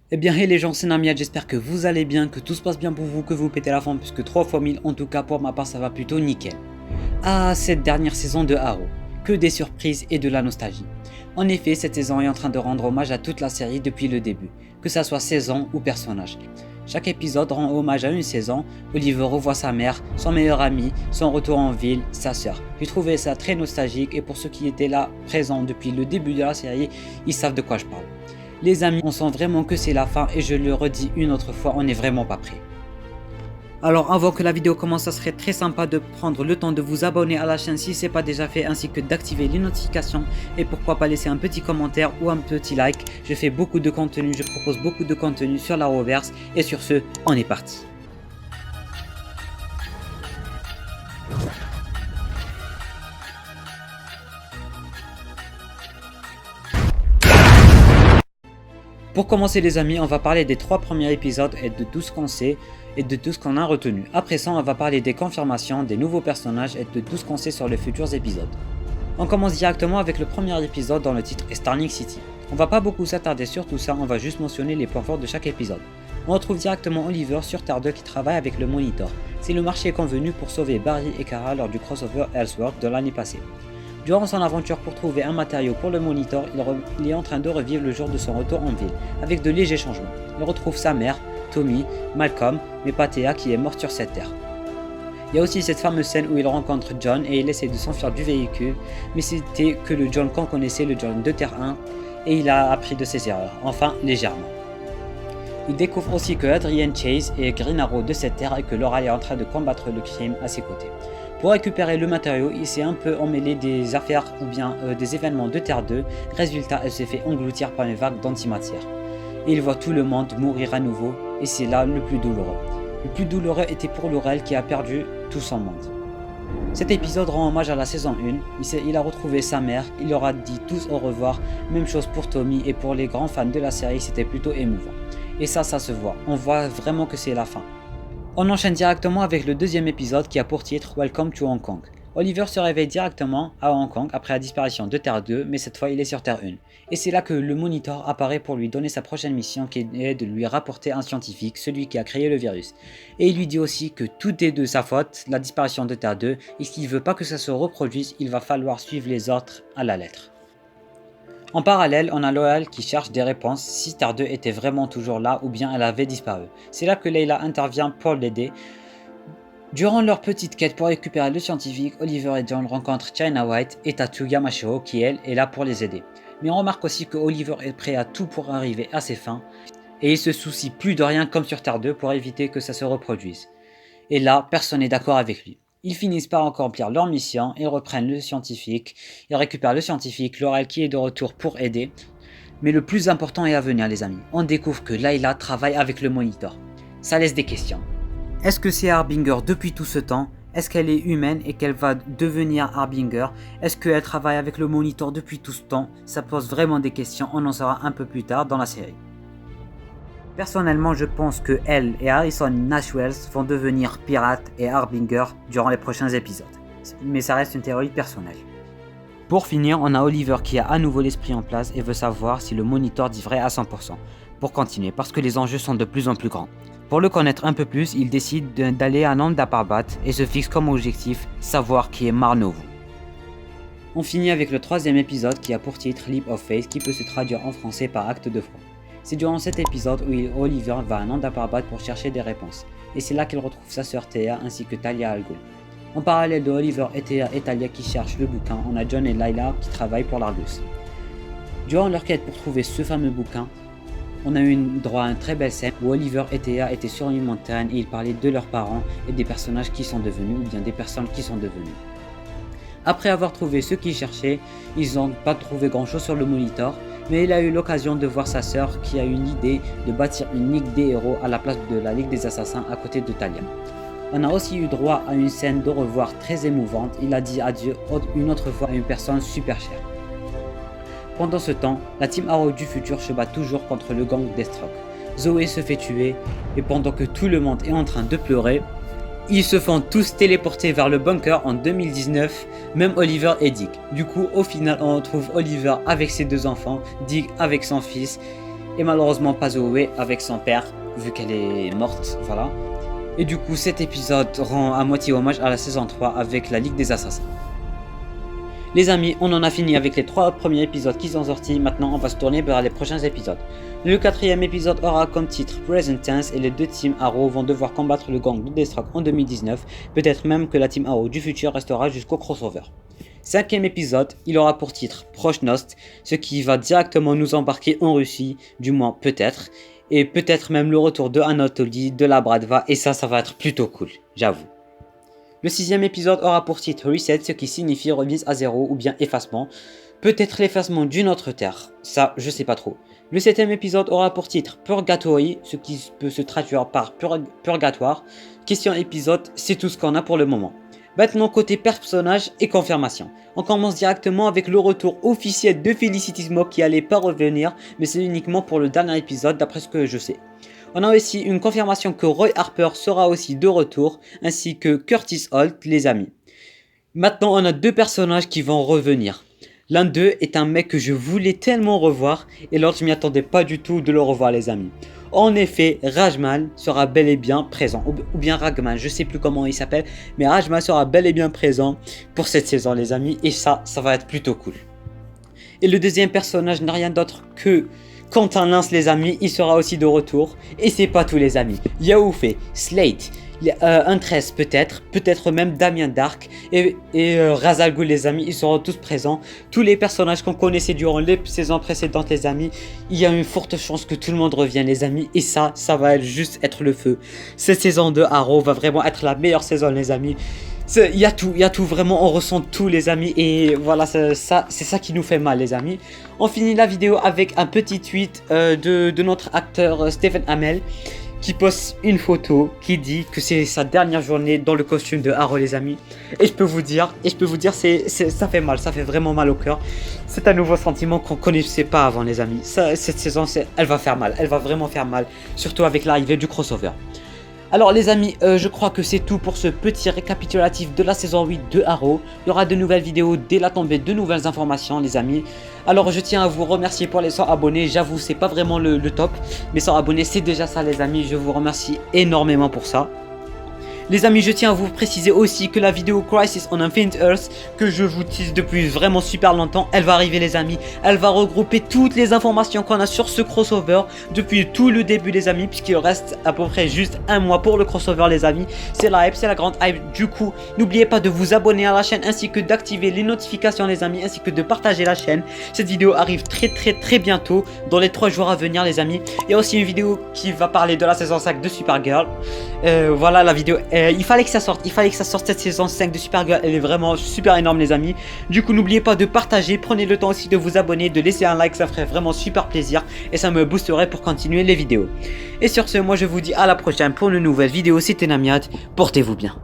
Eh bien, hey les gens, c'est Namiad, j'espère que vous allez bien, que tout se passe bien pour vous, que vous pétez la forme, puisque 3 fois 1000, en tout cas pour ma part, ça va plutôt nickel. Ah, cette dernière saison de Arrow, que des surprises et de la nostalgie. En effet, cette saison est en train de rendre hommage à toute la série depuis le début, que ça soit saison ou personnage. Chaque épisode rend hommage à une saison, Oliver revoit sa mère, son meilleur ami, son retour en ville, sa sœur. J'ai trouvé ça très nostalgique et pour ceux qui étaient là, présents depuis le début de la série, ils savent de quoi je parle. Les amis, on sent vraiment que c'est la fin et je le redis une autre fois, on n'est vraiment pas prêt. Alors avant que la vidéo commence, ça serait très sympa de prendre le temps de vous abonner à la chaîne si ce n'est pas déjà fait, ainsi que d'activer les notifications et pourquoi pas laisser un petit commentaire ou un petit like. Je fais beaucoup de contenu, je propose beaucoup de contenu sur la Arrowverse et sur ce, on est parti. Pour commencer les amis, on va parler des 3 premiers épisodes et de tout ce qu'on sait et de tout ce qu'on a retenu. Après ça, on va parler des confirmations, des nouveaux personnages et de tout ce qu'on sait sur les futurs épisodes. On commence directement avec le premier épisode dont le titre est Starling City. On va pas beaucoup s'attarder sur tout ça, on va juste mentionner les points forts de chaque épisode. On retrouve directement Oliver sur Terre 2 qui travaille avec le Monitor. C'est le marché convenu pour sauver Barry et Kara lors du crossover Elseworld de l'année passée. Durant son aventure pour trouver un matériau pour le Monitor, il est en train de revivre le jour de son retour en ville, avec de légers changements. Il retrouve sa mère, Tommy, Malcolm, mais pas Thea qui est morte sur cette terre. Il y a aussi cette fameuse scène où il rencontre John et il essaie de s'enfuir du véhicule, mais c'était que le John qu'on connaissait, le John de Terre 1, et il a appris de ses erreurs, enfin légèrement. Il découvre aussi que Adrian Chase est Green Arrow de cette terre et que Laura est en train de combattre le crime à ses côtés. Pour récupérer le matériau, il s'est un peu emmêlé des affaires ou bien des événements de Terre 2, résultat elle s'est fait engloutir par une vague d'antimatière. Et il voit tout le monde mourir à nouveau, et c'est là le plus douloureux. Le plus douloureux était pour Laurel qui a perdu tout son monde. Cet épisode rend hommage à la saison 1, il a retrouvé sa mère, il leur a dit tous au revoir, même chose pour Tommy et pour les grands fans de la série c'était plutôt émouvant. Et ça se voit, on voit vraiment que c'est la fin. On enchaîne directement avec le deuxième épisode qui a pour titre Welcome to Hong Kong. Oliver se réveille directement à Hong Kong après la disparition de Terre 2, mais cette fois il est sur Terre 1. Et c'est là que le Monitor apparaît pour lui donner sa prochaine mission qui est de lui rapporter un scientifique, celui qui a créé le virus. Et il lui dit aussi que tout est de sa faute, la disparition de Terre 2, et s'il veut pas que ça se reproduise, il va falloir suivre les ordres à la lettre. En parallèle, on a Laurel qui cherche des réponses si Terre 2 était vraiment toujours là ou bien elle avait disparu. C'est là que Layla intervient pour l'aider. Durant leur petite quête pour récupérer le scientifique, Oliver et John rencontrent China White et Tatsu Yamashiro qui elle est là pour les aider. Mais on remarque aussi que Oliver est prêt à tout pour arriver à ses fins et il se soucie plus de rien comme sur Terre 2 pour éviter que ça se reproduise. Et là, personne n'est d'accord avec lui. Ils finissent par accomplir leur mission et reprennent le scientifique. Ils récupèrent le scientifique, Laurel qui est de retour pour aider. Mais le plus important est à venir les amis. On découvre que Layla travaille avec le Monitor. Ça laisse des questions. Est-ce que c'est Harbinger depuis tout ce temps? Est-ce qu'elle est humaine et qu'elle va devenir Harbinger? Est-ce qu'elle travaille avec le Monitor depuis tout ce temps? Ça pose vraiment des questions, on en saura un peu plus tard dans la série. Personnellement, je pense que elle et Harrison Nashwell vont devenir pirates et Harbinger durant les prochains épisodes. Mais ça reste une théorie personnelle. Pour finir, on a Oliver qui a à nouveau l'esprit en place et veut savoir si le Monitor dit vrai à 100%. Pour continuer, parce que les enjeux sont de plus en plus grands. Pour le connaître un peu plus, il décide d'aller à Nanda Parbat et se fixe comme objectif savoir qui est Marnovu. On finit avec le troisième épisode qui a pour titre Leap of Faith qui peut se traduire en français par acte de foi. C'est durant cet épisode où Oliver va à Nanda Parbat pour chercher des réponses, et c'est là qu'il retrouve sa sœur Thea ainsi que Talia Al Ghul. En parallèle de Oliver et Thea et Talia qui cherchent le bouquin, on a John et Layla qui travaillent pour l'Argus. Durant leur quête pour trouver ce fameux bouquin, on a eu droit à une très belle scène où Oliver et Thea étaient sur une montagne et ils parlaient de leurs parents et des personnages qui sont devenus ou bien des personnes qui sont devenues. Après avoir trouvé ce qu'ils cherchaient, ils n'ont pas trouvé grand chose sur le Monitor, mais il a eu l'occasion de voir sa sœur qui a eu l'idée de bâtir une ligue des héros à la place de la ligue des assassins à côté de Talia. On a aussi eu droit à une scène de revoir très émouvante, il a dit adieu une autre fois à une personne super chère. Pendant ce temps, la team Arrow du futur se bat toujours contre le gang Deathstroke. Zoé se fait tuer, et pendant que tout le monde est en train de pleurer, ils se font tous téléporter vers le bunker en 2019, même Oliver et Dick. Du coup, au final, on retrouve Oliver avec ses 2 enfants, Dick avec son fils, et malheureusement pas Zoé avec son père, vu qu'elle est morte, voilà. Et du coup cet épisode rend à moitié hommage à la saison 3 avec la Ligue des Assassins. Les amis, on en a fini avec les 3 premiers épisodes qui sont sortis, maintenant on va se tourner vers les prochains épisodes. Le 4e épisode aura comme titre Present Tense et les deux teams Arrow vont devoir combattre le gang de Deathstroke en 2019, peut-être même que la team Arrow du futur restera jusqu'au crossover. 5e épisode, il aura pour titre Prochnost, ce qui va directement nous embarquer en Russie, du moins peut-être, et peut-être même le retour de Anatoly, de la Bradva, et ça va être plutôt cool, j'avoue. Le 6e épisode aura pour titre Reset, ce qui signifie remise à zéro ou bien effacement. Peut-être l'effacement d'une autre terre, ça je sais pas trop. Le 7e épisode aura pour titre Purgatory, ce qui peut se traduire par purgatoire. Question épisode, c'est tout ce qu'on a pour le moment. Maintenant côté personnage et confirmation. On commence directement avec le retour officiel de Felicity Smoke qui allait pas revenir, mais c'est uniquement pour le dernier épisode d'après ce que je sais. On a aussi une confirmation que Roy Harper sera aussi de retour, ainsi que Curtis Holt, les amis. Maintenant, on a 2 personnages qui vont revenir. L'un d'eux est un mec que je voulais tellement revoir, et l'autre je m'y attendais pas du tout de le revoir, les amis. En effet, Rajmal sera bel et bien présent, ou bien Ragman, je sais plus comment il s'appelle, mais Rajmal sera bel et bien présent pour cette saison, les amis, et ça va être plutôt cool. Et le deuxième personnage n'a rien d'autre que Quentin Lance, les amis, il sera aussi de retour. Et c'est pas tous, les amis. Yaoufé, Slate, Huntress peut-être même Damien Dark et Ra's al Ghul, les amis, ils seront tous présents. Tous les personnages qu'on connaissait durant les saisons précédentes, les amis, il y a une forte chance que tout le monde revienne, les amis. Et ça va juste être le feu. Cette saison de Arrow va vraiment être la meilleure saison, les amis. Il y a tout, vraiment, on ressent tout, les amis, et voilà, c'est ça qui nous fait mal, les amis. On finit la vidéo avec un petit tweet de notre acteur Stephen Amell, qui poste une photo qui dit que c'est sa dernière journée dans le costume de Arrow, les amis. Et je peux vous dire, ça fait mal, ça fait vraiment mal au cœur. C'est un nouveau sentiment qu'on connaissait pas avant, les amis. Cette saison, elle va faire mal, elle va vraiment faire mal, surtout avec l'arrivée du crossover. Alors les amis, je crois que c'est tout pour ce petit récapitulatif de la saison 8 de Arrow. Il y aura de nouvelles vidéos dès la tombée de nouvelles informations, les amis. Alors je tiens à vous remercier pour les 100 abonnés. J'avoue, c'est pas vraiment le top, mais 100 abonnés c'est déjà ça, les amis. Je vous remercie énormément pour ça. Les amis, je tiens à vous préciser aussi que la vidéo Crisis on Infinite Earth, que je vous tease depuis vraiment super longtemps, elle va arriver, les amis. Elle va regrouper toutes les informations qu'on a sur ce crossover depuis tout le début, les amis, puisqu'il reste à peu près juste un mois pour le crossover, les amis. C'est la hype, c'est la grande hype. Du coup, n'oubliez pas de vous abonner à la chaîne ainsi que d'activer les notifications, les amis, ainsi que de partager la chaîne. Cette vidéo arrive très bientôt, dans les 3 jours à venir, les amis. Il y a aussi une vidéo qui va parler de la saison 5 de Supergirl. Voilà la vidéo. Il fallait que ça sorte cette saison 5 de Supergirl, elle est vraiment super énorme, les amis. Du coup, n'oubliez pas de partager, prenez le temps aussi de vous abonner, de laisser un like, ça ferait vraiment super plaisir et ça me boosterait pour continuer les vidéos. Et sur ce, moi je vous dis à la prochaine pour une nouvelle vidéo, c'était Namiad, portez-vous bien.